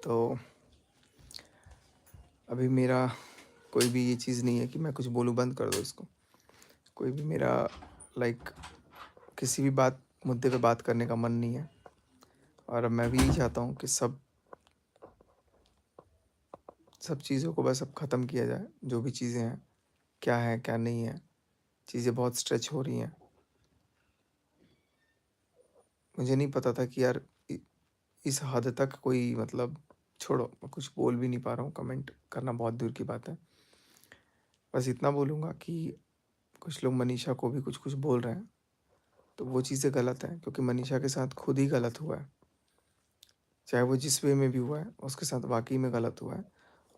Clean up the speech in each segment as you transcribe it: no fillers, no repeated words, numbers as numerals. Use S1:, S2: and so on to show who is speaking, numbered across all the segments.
S1: तो अभी मेरा कोई भी ये चीज़ नहीं है कि मैं कुछ बोलूँ बंद कर दो इसको। कोई भी मेरा लाइक किसी भी मुद्दे पे बात करने का मन नहीं है। और अब मैं भी यही चाहता हूँ कि सब चीज़ों को बस अब ख़त्म किया जाए। जो भी चीज़ें हैं, क्या है, क्या नहीं है, चीज़ें बहुत स्ट्रेच हो रही हैं। मुझे नहीं पता था कि यार इ इस हद तक कोई मतलब छोड़ो, मैं कुछ बोल भी नहीं पा रहा हूँ, कमेंट करना बहुत दूर की बात है। बस इतना बोलूँगा कि कुछ लोग मनीषा को भी कुछ-कुछ बोल रहे हैं, तो वो चीज़ें गलत हैं क्योंकि मनीषा के साथ खुद ही गलत हुआ है। चाहे वो जिस वे में भी हुआ है, उसके साथ वाक़ई में गलत हुआ है।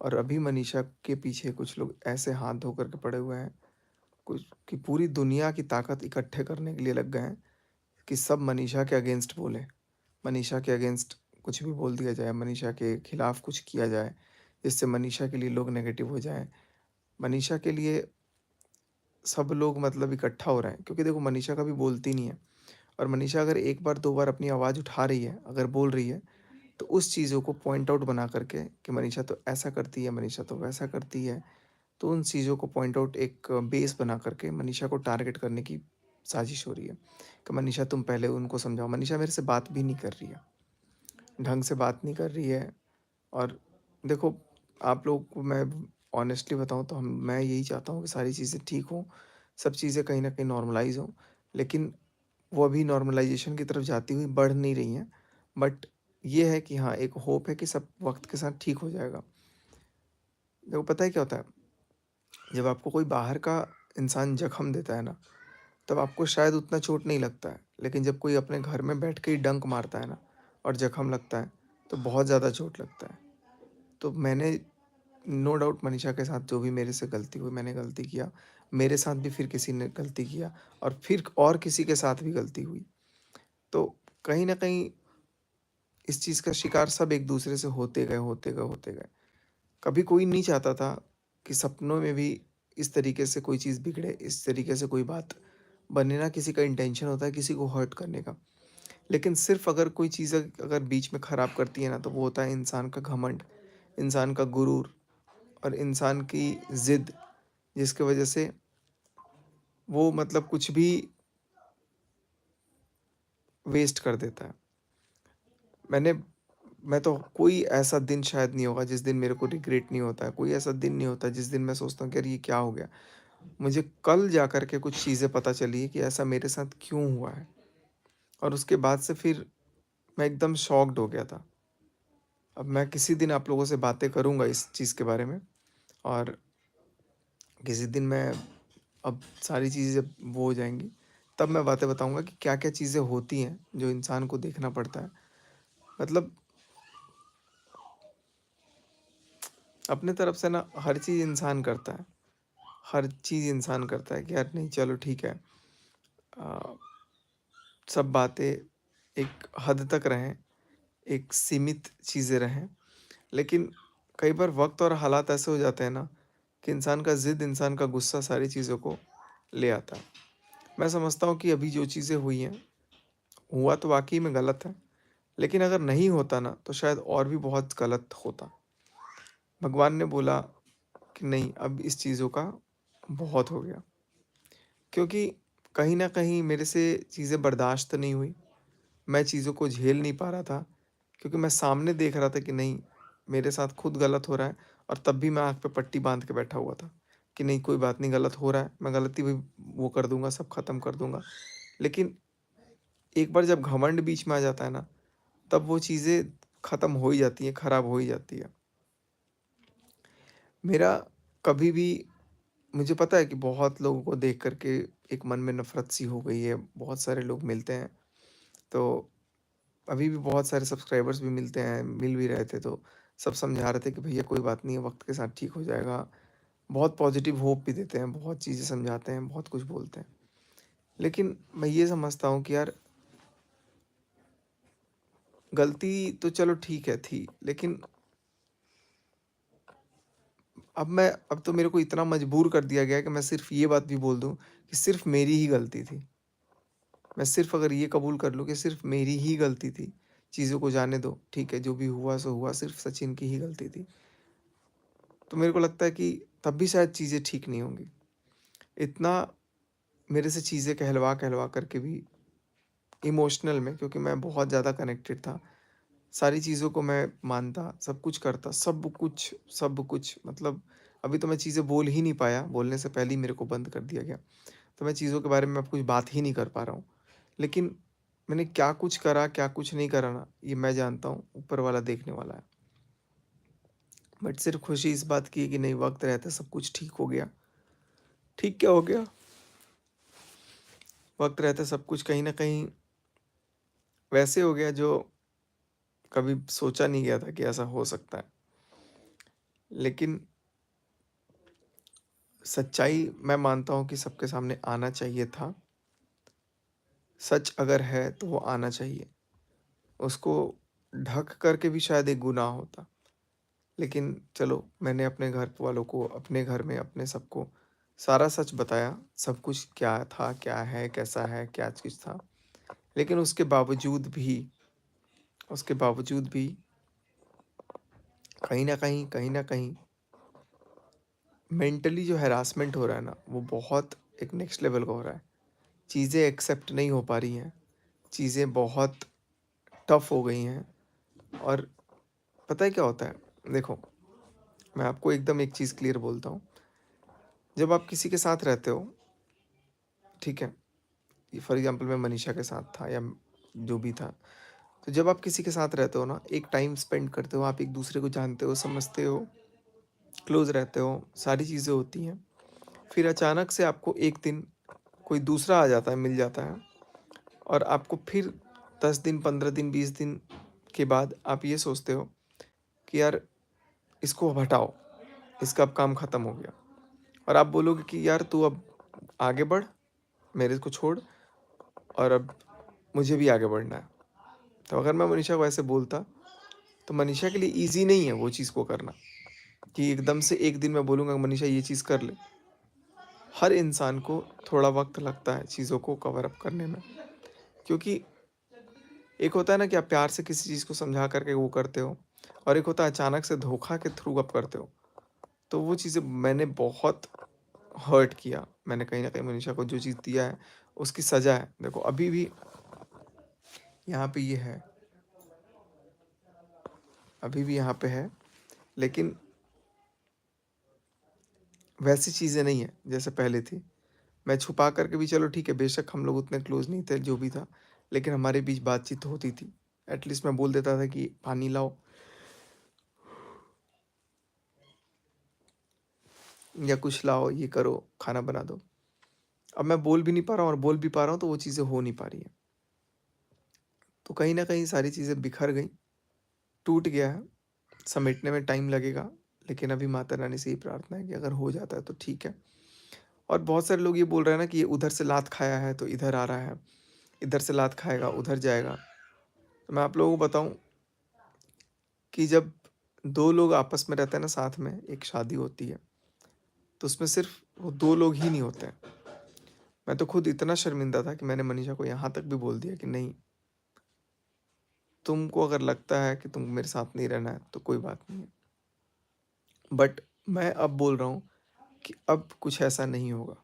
S1: और अभी मनीषा के पीछे कुछ लोग ऐसे हाथ धो कर के पड़े हुए हैं, कुछ कि पूरी दुनिया की ताकत इकट्ठे करने के लिए लग गए हैं कि सब मनीषा के अगेंस्ट बोलें। मनीषा के अगेंस्ट कुछ भी बोल दिया जाए, मनीषा के खिलाफ कुछ किया जाए, जिससे मनीषा के लिए लोग नेगेटिव हो जाएँ। मनीषा के लिए सब लोग मतलब इकट्ठा हो रहे हैं क्योंकि देखो मनीषा कभी बोलती नहीं है। और मनीषा अगर एक बार, 2 बार अपनी आवाज़ उठा रही है, अगर बोल रही है, तो उस चीज़ों को पॉइंट आउट बना करके कि मनीषा तो ऐसा करती है, मनीषा तो वैसा करती है। तो उन चीज़ों को पॉइंट आउट एक बेस बना करके मनीषा को टारगेट करने की साजिश हो रही है कि मनीषा तुम पहले उनको समझाओ। मनीषा मेरे से बात भी नहीं कर रही है, ढंग से बात नहीं कर रही है। और देखो, आप लोगों को मैं ऑनेस्टली बताऊँ तो हम मैं यही चाहता हूँ कि सारी चीज़ें ठीक हों, सब चीज़ें कहीं न कहीं नॉर्मलाइज़ हों। लेकिन वो अभी नॉर्मलाइज़ेशन की तरफ जाती हुई बढ़ नहीं रही हैं। बट ये है कि हाँ, एक होप है कि सब वक़्त के साथ ठीक हो जाएगा। देखो पता है क्या होता है? जब आपको कोई बाहर का इंसान ज़ख्म देता है ना, तब आपको शायद उतना चोट नहीं लगता है। लेकिन जब कोई अपने घर में बैठ के ही डंक मारता है ना और ज़ख्म लगता है, तो बहुत ज़्यादा चोट लगता है। तो मैंने नो डाउट मनीषा के साथ जो भी मेरे से गलती हुई, मैंने गलती किया। मेरे साथ भी फिर किसी ने गलती किया और फिर और किसी के साथ भी गलती हुई। तो कहीं न कहीं इस चीज़ का शिकार सब एक-दूसरे से होते गए, होते गए, होते गए। कभी कोई नहीं चाहता था कि सपनों में भी इस तरीके से कोई चीज़ बिगड़े, इस तरीके से कोई बात बने ना। किसी का इंटेंशन होता है किसी को हर्ट करने का। लेकिन सिर्फ़ अगर कोई चीज़ अगर बीच में ख़राब करती है ना, तो वो होता है इंसान का घमंड, इंसान का गुरूर और इंसान की ज़िद, जिसकी वजह से वो मतलब कुछ भी वेस्ट कर देता है। मैंने मैं तो कोई ऐसा दिन शायद नहीं होगा जिस दिन मेरे को रिग्रेट नहीं होता है। कोई ऐसा दिन नहीं होता जिस दिन मैं सोचता हूँ कि यार ये क्या हो गया? मुझे कल जा कर के कुछ चीज़ें पता चली कि ऐसा मेरे साथ क्यों हुआ है। और उसके बाद से फिर मैं एकदम शॉक्ड हो गया था। अब मैं किसी दिन आप लोगों से बातें करूँगा इस चीज़ के बारे में। और किसी दिन मैं अब सारी चीज़ें जब वो हो जाएँगी, तब मैं बातें बताऊँगा कि क्या-क्या चीज़ें होती हैं, जो इंसान को देखना पड़ता है। मतलब अपने तरफ से ना हर चीज़ इंसान करता है। हर चीज़ इंसान करता है कि यार नहीं चलो ठीक है। अ, सब बातें एक हद तक रहें, एक सीमित चीज़ें रहें। लेकिन कई बार वक़्त और हालात ऐसे हो जाते हैं ना कि इंसान का ज़िद, इंसान का गुस्सा सारी चीज़ों को ले आता है। मैं समझता हूँ कि अभी जो चीज़ें हुई हैं, हुआ तो वाक़ई में गलत है। लेकिन अगर नहीं होता ना, तो शायद और भी बहुत गलत होता। भगवान ने बोला कि नहीं, अब इस चीज़ों का बहुत हो गया। क्योंकि कहीं न कहीं मेरे से चीज़ें बर्दाश्त नहीं हुई। मैं चीज़ों को झेल नहीं पा रहा था क्योंकि मैं सामने देख रहा था कि नहीं, मेरे साथ खुद गलत हो रहा है। और तब भी मैं आँख पे पट्टी बाँध के बैठा हुआ था कि नहीं कोई बात नहीं, गलत हो रहा है, मैं गलती भी वो कर दूँगा, सब ख़त्म कर दूँगा। लेकिन एक बार जब घमंड बीच में आ जाता है ना, तब वो चीज़ें ख़त्म हो ही जाती हैं, ख़राब हो ही जाती है। मेरा कभी भी मुझे पता है कि बहुत लोगों को देख कर के एक मन में नफ़रत सी हो गई है, बहुत सारे लोग मिलते हैं। तो अभी भी बहुत सारे सब्सक्राइबर्स भी मिलते हैं, मिल भी रहे थे, तो सब समझा रहे थे कि भैया कोई बात नहीं है, वक़्त के साथ ठीक हो जाएगा। बहुत पॉज़िटिव होप भी देते हैं, बहुत चीज़ें समझाते हैं, बहुत कुछ बोलते हैं। लेकिन मैं ये समझता हूँ कि यार गलती तो चलो ठीक है थी, लेकिन अब तो मेरे को इतना मजबूर कर दिया गया है कि मैं सिर्फ़ ये बात भी बोल दूँ कि सिर्फ़ मेरी ही गलती थी। मैं सिर्फ़ अगर ये कबूल कर लूँ कि सिर्फ़ मेरी ही गलती थी, चीज़ों को जाने दो, ठीक है, जो भी हुआ सो हुआ, सिर्फ़ सचिन की ही गलती थी। तो मेरे को लगता है कि तब भी शायद चीज़ें ठीक नहीं होंगी। इतना मेरे से चीज़ें कहलवा-कहलवा करके भी इमोशनल में, क्योंकि मैं बहुत ज़्यादा कनेक्टेड था। सारी चीज़ों को मैं मानता, सब कुछ करता, सब कुछ मतलब अभी तो मैं चीज़ें बोल ही नहीं पाया, बोलने से पहले ही मेरे को बंद कर दिया गया। तो मैं चीज़ों के बारे में अब कुछ बात ही नहीं कर पा रहा हूँ। लेकिन मैंने क्या कुछ करा, क्या कुछ नहीं करा ना, ये मैं जानता हूँ, ऊपर वाला देखने वाला है। बट सिर्फ़ खुशी इस बात की है कि नहीं, वक़्त रहते सब कुछ ठीक हो गया। ठीक क्या हो गया? वक़्त रहते सब कुछ कहीं न कहीं वैसे हो गया जो कभी सोचा नहीं गया था कि ऐसा हो सकता है। लेकिन सच्चाई मैं मानता हूँ कि सबके सामने आना चाहिए था। सच अगर है तो वो आना चाहिए। उसको ढक कर के भी शायद एक गुनाह होता। लेकिन चलो, मैंने अपने घर वालों को, अपने घर में अपने सबको सारा सच बताया, सब कुछ क्या था, क्या है, कैसा है, क्या चीज़ था। लेकिन उसके बावजूद भी कहीं न कहीं मेंटली जो हैरासमेंट हो रहा है ना, वो बहुत एक नेक्स्ट लेवल का हो रहा है। चीज़ें एक्सेप्ट नहीं हो पा रही हैं, चीज़ें बहुत टफ़ हो गई हैं। और पता है क्या होता है? देखो, मैं आपको एकदम एक चीज़ क्लियर बोलता हूँ। जब आप किसी के साथ रहते हो, ठीक है? फॉर एग्ज़ाम्पल मैं मनीषा के साथ था या जो भी था। तो जब आप किसी के साथ रहते हो ना, एक टाइम स्पेंड करते हो, आप एक-दूसरे को जानते हो, समझते हो, क्लोज़ रहते हो, सारी चीज़ें होती हैं। फिर अचानक से आपको एक दिन कोई दूसरा आ जाता है, मिल जाता है और आपको फिर 10 दिन, 15 दिन, 20 दिन के बाद आप ये सोचते हो कि यार इसको अब हटाओ, इसका अब काम ख़त्म हो गया। और आप बोलोगे कि यार तू अब आगे बढ़, मेरे को छोड़ और अब मुझे भी आगे बढ़ना है। तो अगर मैं मनीषा को ऐसे बोलता, तो मनीषा के लिए ईज़ी नहीं है वो चीज़ को करना, कि एकदम से एक दिन मैं बोलूँगा मनीषा ये चीज़ कर ले। हर इंसान को थोड़ा वक़्त लगता है चीज़ों को कवर अप करने में। क्योंकि एक होता है ना कि आप प्यार से किसी चीज़ को समझा कर के वो करते हो और एक होता है अचानक से धोखा के थ्रू आप करते हो। तो वो चीज़ें मैंने बहुत हर्ट किया। मैंने कहीं न कहीं मनीषा को जो चीज़ दिया है, उसकी सज़ा है। देखो अभी भी यहाँ पे ये है, अभी भी यहाँ पे है, लेकिन वैसी चीज़ें नहीं है जैसे पहले थी। मैं छुपा कर के भी चलो ठीक है, बेशक हम लोग उतने क्लोज़ नहीं थे, जो भी था, लेकिन हमारे बीच बातचीत होती थी। एटलीस्ट मैं बोल देता था कि पानी लाओ या कुछ लाओ, ये करो, खाना बना दो। अब मैं बोल भी नहीं पा रहा हूँ और बोल भी पा रहा हूँ तो वो चीज़ें हो नहीं पा रही हैं। तो कहीं न कहीं सारी चीज़ें बिखर गईं, टूट गया है, समेटने में टाइम लगेगा, लेकिन अभी माता रानी से यही प्रार्थना है कि अगर हो जाता है तो ठीक है। और बहुत सारे लोग ये बोल रहे हैं ना कि ये उधर से लात खाया है तो इधर आ रहा है, इधर से लात खाएगा, उधर जाएगा। तो मैं आप लोगों को बताऊँ कि जब 2 लोग आपस में रहते हैं ना साथ में, एक शादी होती है, तो उसमें सिर्फ़ वो 2 लोग ही नहीं होते हैं। मैं तो खुद इतना शर्मिंदा था कि मैंने मनीषा को यहाँ तक भी बोल दिया कि नहीं, तुमको अगर लगता है कि तुमको मेरे साथ नहीं रहना है, तो कोई बात नहीं है। बट मैं अब बोल रहा हूँ कि अब कुछ ऐसा नहीं होगा।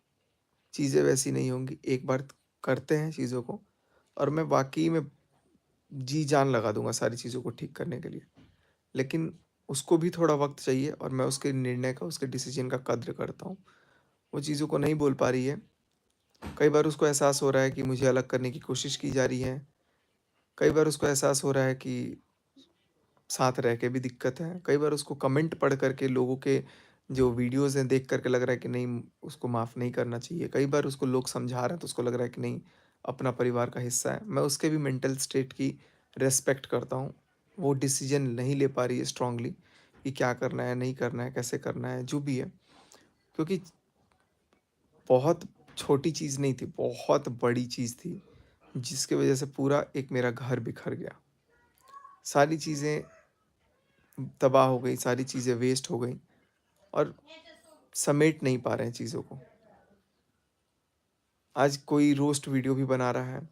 S1: चीज़ें वैसी नहीं होंगी, एक बार करते हैं चीज़ों को और मैं वाक़ई में जी-जान लगा दूँगा सारी चीज़ों को ठीक करने के लिए। लेकिन उसको भी थोड़ा वक़्त चाहिए और मैं उसके निर्णय का, उसके डिसीज़न का कद्र करता हूँ। वो चीज़ों को नहीं बोल पा रही है। कई बार उसको एहसास हो रहा है कि मुझे अलग करने की कोशिश की जा रही है। कई बार उसको एहसास हो रहा है कि साथ रह के भी दिक्कत है। कई बार उसको कमेंट पढ़ कर के लोगों के जो वीडियोज़ हैं देख कर के लग रहा है कि नहीं, उसको माफ़ नहीं करना चाहिए। कई बार उसको लोग समझा रहे हैं तो उसको लग रहा है कि नहीं, अपना परिवार का हिस्सा है। मैं उसके भी मेंटल स्टेट की रिस्पेक्ट करता हूँ। वो डिसीज़न नहीं ले पा रही है स्ट्रांगली कि क्या करना है, नहीं करना है, कैसे करना है, जो भी है। क्योंकि बहुत छोटी चीज़ नहीं थी, बहुत बड़ी चीज़ थी, जिसकी वज़ह से पूरा एक मेरा घर बिखर गया। सारी चीज़ें तबाह हो गई, सारी चीज़ें वेस्ट हो गई और समेट नहीं पा रहे हैं चीज़ों को। आज कोई रोस्ट वीडियो भी बना रहा है,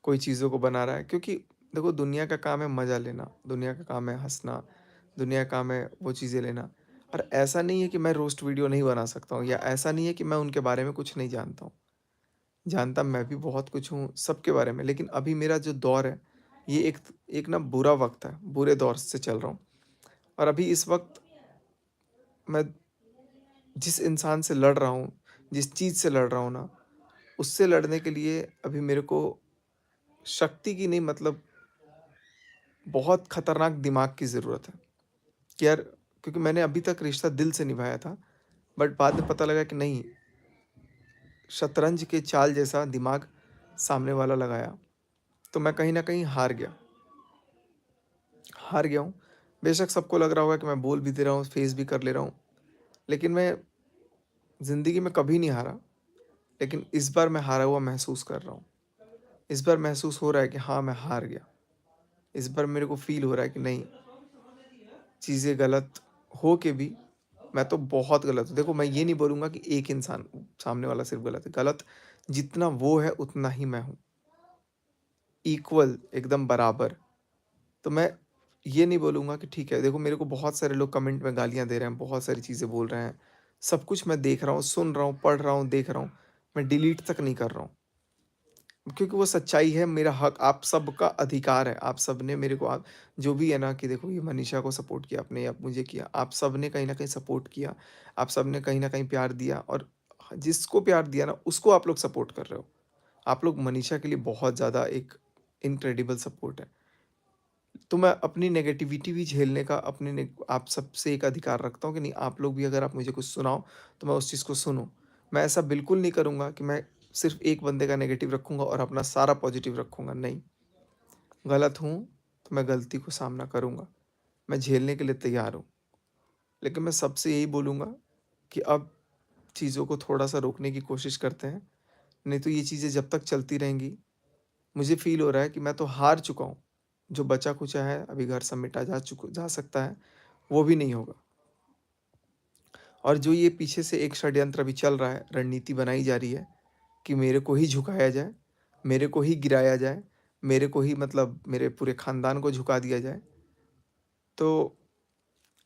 S1: कोई चीज़ों को बना रहा है, क्योंकि देखो दुनिया का काम है मज़ा लेना, दुनिया का काम है हँसना, दुनिया का काम है वो चीज़ें लेना। और ऐसा नहीं है कि मैं रोस्ट वीडियो नहीं बना सकता हूँ, या ऐसा नहीं है कि मैं उनके बारे में कुछ नहीं जानता हूँ। जानता मैं भी बहुत कुछ हूँ सबके बारे में, लेकिन अभी मेरा जो दौर है, ये एक एक ना बुरा वक़्त है, बुरे दौर से चल रहा हूँ। और अभी इस वक़्त मैं जिस इंसान से लड़ रहा हूँ, जिस चीज़ से लड़ रहा हूँ ना, उससे लड़ने के लिए अभी मेरे को शक्ति की नहीं, मतलब बहुत खतरनाक दिमाग की ज़रूरत है। कि यार, क्योंकि मैंने अभी तक रिश्ता दिल से निभाया था, बट बाद में पता लगा कि नहीं, शतरंज के चाल जैसा दिमाग सामने वाला लगाया, तो मैं कहीं न कहीं हार गया। हार गया हूँ। बेशक सबको लग रहा होगा कि मैं बोल भी दे रहा हूँ, फेस भी कर ले रहा हूँ, लेकिन मैं ज़िंदगी में कभी नहीं हारा, लेकिन इस बार मैं हारा हुआ महसूस कर रहा हूँ। इस बार महसूस हो रहा है कि हाँ, मैं हार गया। इस बार मेरे को फ़ील हो रहा है कि नहीं, चीज़ें गलत हो के भी मैं तो बहुत गलत हूँ। देखो, मैं ये नहीं बोलूँगा कि एक इंसान सामने वाला सिर्फ़ गलत है। गलत जितना वो है उतना ही मैं हूँ। इक्वल, एकदम बराबर। तो मैं ये नहीं बोलूँगा कि ठीक है, देखो मेरे को बहुत सारे लोग कमेंट में गालियाँ दे रहे हैं, बहुत सारी चीज़ें बोल रहे हैं। सब कुछ मैं देख रहा हूँ, सुन रहा हूँ, पढ़ रहा हूँ, देख रहा हूँ। मैं डिलीट तक नहीं कर रहा हूँ। क्योंकि वो सच्चाई है, मेरा हक, आप सबका अधिकार है। आप सबने मेरे को, आप जो भी है ना, कि देखो ये मनीषा को सपोर्ट किया आपने या मुझे किया, आप सबने कहीं न कहीं सपोर्ट किया। आप सबने कहीं न कहीं प्यार दिया, और जिसको प्यार दिया ना, उसको आप लोग सपोर्ट कर रहे हो। आप लोग मनीषा के लिए बहुत ज़्यादा एक इनक्रेडिबल सपोर्ट है। तो मैं अपनी नेगेटिविटी भी झेलने का अपने ने आप सबसे एक अधिकार रखता हूँ कि नहीं, आप लोग भी अगर आप मुझे कुछ सुनाओ, तो मैं उस चीज़ को सुनूँ। मैं ऐसा बिल्कुल नहीं करूँगा कि मैं सिर्फ़ एक बंदे का नेगेटिव रखूँगा और अपना सारा पॉज़िटिव रखूँगा, नहीं। गलत हूँ, तो मैं गलती को सामना करूँगा। मैं झेलने के लिए तैयार हूँ। लेकिन मैं सबसे यही बोलूँगा कि अब चीज़ों को थोड़ा-सा रोकने की कोशिश करते हैं। नहीं तो ये चीज़ें जब तक चलती रहेंगी, मुझे फ़ील हो रहा है कि मैं तो हार चुका हूँ। जो बचा-खुचा है, अभी घर समेटा जा सकता है, वो भी नहीं होगा। और जो ये पीछे से एक षड्यंत्र अभी चल रहा है, रणनीति बनाई जा रही है कि मेरे को ही झुकाया जाए, मेरे को ही गिराया जाए, मेरे को ही, मतलब मेरे पूरे ख़ानदान को झुका दिया जाए। तो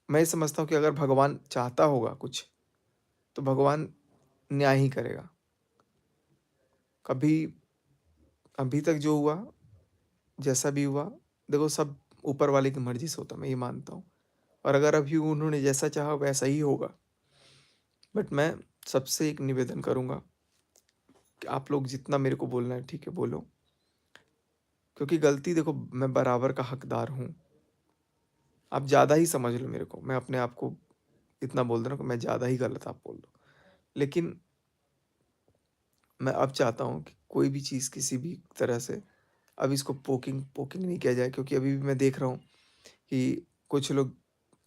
S1: मैं ये समझता हूँ कि अगर भगवान चाहता होगा कुछ, तो भगवान न्याय ही करेगा। कभी अभी तक जो हुआ, जैसा भी हुआ, देखो सब ऊपर वाले की मर्ज़ी से होता है, मैं ये मानता हूँ। और अगर अभी उन्होंने जैसा चाहा वैसा ही होगा। बट मैं सबसे एक निवेदन करूँगा कि आप लोग जितना मेरे को बोलना है ठीक है बोलो, क्योंकि गलती देखो मैं बराबर का हकदार हूँ। आप ज़्यादा ही समझ लो मेरे को, मैं अपने आप को इतना बोल दे रहा हूँ कि मैं ज़्यादा ही गलत आप बोल दो। लेकिन मैं अब चाहता हूँ कि कोई भी चीज़ किसी भी तरह से अब इसको पोकिंग पोकिंग नहीं किया जाए, क्योंकि अभी भी मैं देख रहा हूँ कि कुछ लोग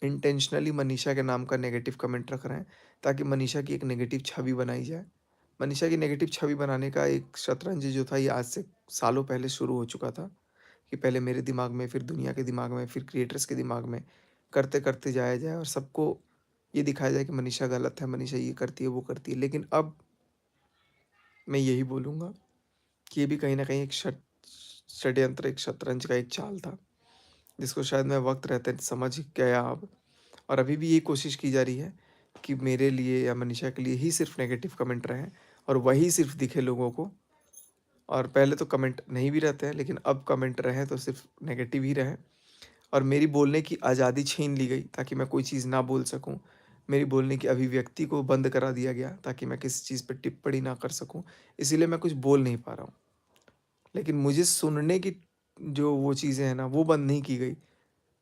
S1: इंटेंशनली मनीषा के नाम का नेगेटिव कमेंट रख रहे हैं, ताकि मनीषा की एक नेगेटिव छवि बनाई जाए। मनीषा की नेगेटिव छवि बनाने का एक शतरंज जो था, ये आज से सालों पहले शुरू हो चुका था, कि पहले मेरे दिमाग में, फिर दुनिया के दिमाग में, फिर क्रिएटर्स के दिमाग में, करते-करते जाया जाए और सबको ये दिखाया जाए कि मनीषा गलत है, मनीषा ये करती है, वो करती है। लेकिन अब मैं यही बोलूँगा कि ये भी कहीं न कहीं एक षड्यंत्र, एक शतरंज का एक चाल था, जिसको शायद मैं वक़्त रहते समझ गया अब। और अभी भी ये कोशिश की जा रही है कि मेरे लिए या मनीषा के लिए ही सिर्फ़ नेगेटिव कमेंट रहें, और वही सिर्फ़ दिखे लोगों को। और पहले तो कमेंट नहीं भी रहते हैं, लेकिन अब कमेंट रहें तो सिर्फ़ नेगेटिव ही रहें। और मेरी बोलने की आज़ादी छीन ली गई, ताकि मैं कोई चीज़ ना बोल सकूँ। मेरी बोलने की अभिव्यक्ति को बंद करा दिया गया, ताकि मैं किसी चीज़ पे टिप्पणी ना कर सकूँ। इसीलिए मैं कुछ बोल नहीं पा रहा हूँ। लेकिन मुझे सुनने की जो वो चीज़ें हैं ना, वो बंद नहीं की गई।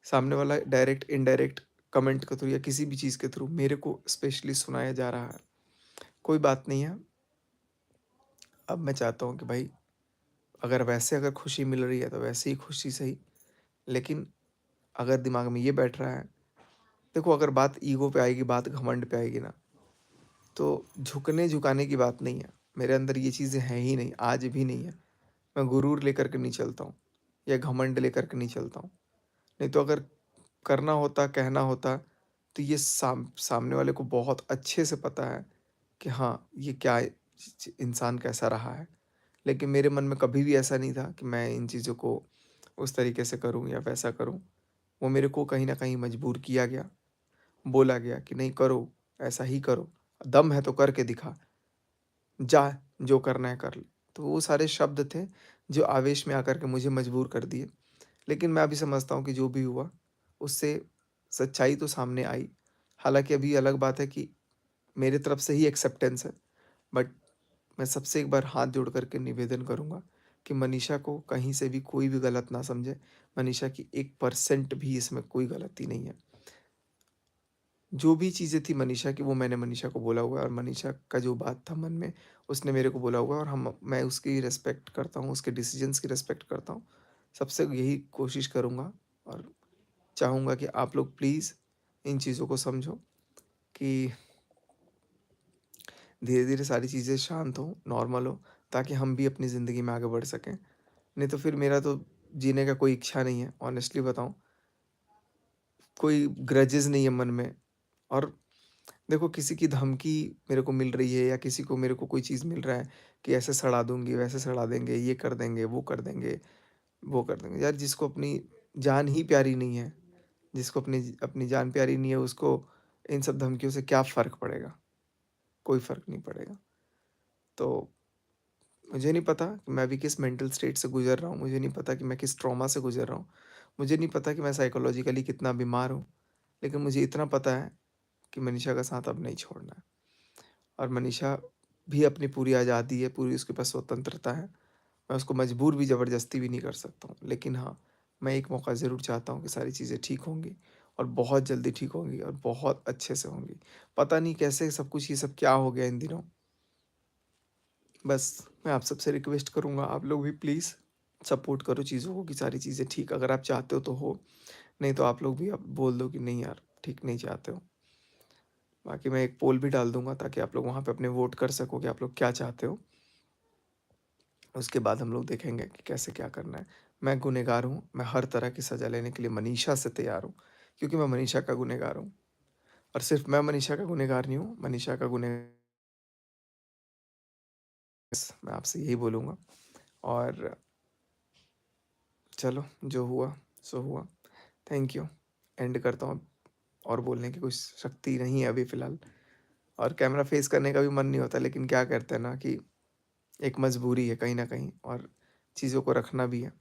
S1: सामने वाला डायरेक्ट, इनडायरेक्ट कमेंट के थ्रू या किसी भी चीज़ के थ्रू मेरे को स्पेशली सुनाया जा रहा है। कोई बात नहीं है। अब मैं चाहता हूँ कि भाई, अगर वैसे अगर खुशी मिल रही है तो वैसे ही खुशी सही। लेकिन अगर दिमाग में ये बैठ रहा है, देखो अगर बात ईगो पे आएगी, बात घमंड पे आएगी ना, तो झुकने-झुकाने की बात नहीं है। मेरे अंदर ये चीज़ें हैं ही नहीं, आज भी नहीं है। मैं गुरूर लेकर के नहीं चलता हूँ, या घमंड लेकर के नहीं चलता हूँ। नहीं तो अगर करना होता, कहना होता, तो ये सामने वाले को बहुत अच्छे से पता है कि हाँ, ये क्या इंसान कैसा रहा है। लेकिन मेरे मन में कभी भी ऐसा नहीं था कि मैं इन चीज़ों को उस तरीके से करूँ या वैसा करूँ। वो मेरे को कहीं न कहीं मजबूर किया गया, बोला गया कि नहीं करो, ऐसा ही करो, दम है तो करके दिखा, जा जो करना है कर ले। तो वो सारे शब्द थे जो आवेश में आकर के मुझे मजबूर कर दिए। लेकिन मैं अभी समझता हूँ कि जो भी हुआ, उससे सच्चाई तो सामने आई। हालाँकि अभी अलग बात है कि मेरे तरफ से ही एक्सेप्टेंस है, बट मैं सबसे एक बार हाथ जोड़ कर के निवेदन करूँगा कि मनीषा को कहीं से भी कोई भी गलत ना समझे। मनीषा की 1% भी इसमें कोई गलती नहीं है। जो भी चीज़ें थी मनीषा की, वो मैंने मनीषा को बोला हुआ है और मनीषा का जो बात था मन में, उसने मेरे को बोला हुआ है और हम मैं उसकी रिस्पेक्ट करता हूँ, उसके डिसीज़न्स की रिस्पेक्ट करता हूँ। सबसे यही कोशिश करूँगा और चाहूँगा कि आप लोग प्लीज़ इन चीज़ों को समझो कि धीरे-धीरे सारी चीज़ें शांत हों, नॉर्मल हो, ताकि हम भी अपनी ज़िंदगी में आगे बढ़ सकें। नहीं तो फिर मेरा तो जीने का कोई इच्छा नहीं है, ऑनेस्टली बताऊँ। कोई ग्रजेस नहीं है मन में। और देखो, किसी की धमकी मेरे को मिल रही है या किसी को मेरे को कोई चीज़ मिल रहा है कि ऐसे सड़ा दूँगी, वैसे सड़ा देंगे, ये कर देंगे, वो कर देंगे, वो कर देंगे। यार, जिसको अपनी जान ही प्यारी नहीं है, जिसको अपनी अपनी जान प्यारी नहीं है, उसको इन सब धमकियों से क्या फ़र्क पड़ेगा? कोई फ़र्क नहीं पड़ेगा। तो मुझे नहीं पता कि मैं अभी किस मेंटल स्टेट से गुज़र रहा हूँ, मुझे नहीं पता कि मैं किस ट्रॉमा से गुज़र रहा हूँ, मुझे नहीं पता कि मैं साइकोलॉजिकली कितना बीमार हूँ, लेकिन मुझे इतना पता है कि मनीषा का साथ अब नहीं छोड़ना है। और मनीषा भी अपनी पूरी आज़ादी है, पूरी उसके पास स्वतंत्रता है। मैं उसको मजबूर भी ज़बरदस्ती भी नहीं कर सकता हूँ। लेकिन हाँ, मैं एक मौका ज़रूर चाहता हूँ कि सारी चीज़ें ठीक होंगी और बहुत जल्दी ठीक होंगी और बहुत अच्छे से होंगी। पता नहीं कैसे सब कुछ ये सब क्या हो गया इन दिनों। बस मैं आप सबसे रिक्वेस्ट करूँगा, आप लोग भी प्लीज़ सपोर्ट करो चीज़ों को कि सारी चीज़ें ठीक अगर आप चाहते हो तो हो, नहीं तो आप लोग भी अब बोल दो कि नहीं यार, ठीक नहीं चाहते हो। बाकी मैं एक पोल भी डाल दूँगा ताकि आप लोग वहाँ पे अपने वोट कर सको कि आप लोग क्या चाहते हो। उसके बाद हम लोग देखेंगे कि कैसे क्या करना है। मैं गुनहगार हूँ, मैं हर तरह की सज़ा लेने के लिए मनीषा से तैयार हूँ, क्योंकि मैं मनीषा का गुनहगार हूँ। और सिर्फ़ मैं मनीषा का गुनहगार नहीं हूँ, मनीषा का गुनह मैं आपसे यही बोलूँगा। और चलो, जो हुआ सो हुआ। Thank you. एंड करता हूँ अब। और बोलने की कुछ शक्ति नहीं है अभी फ़िलहाल और कैमरा फ़ेस करने का भी मन नहीं होता, लेकिन क्या करते हैं ना कि एक मजबूरी है कहीं न कहीं और चीज़ों को रखना भी है।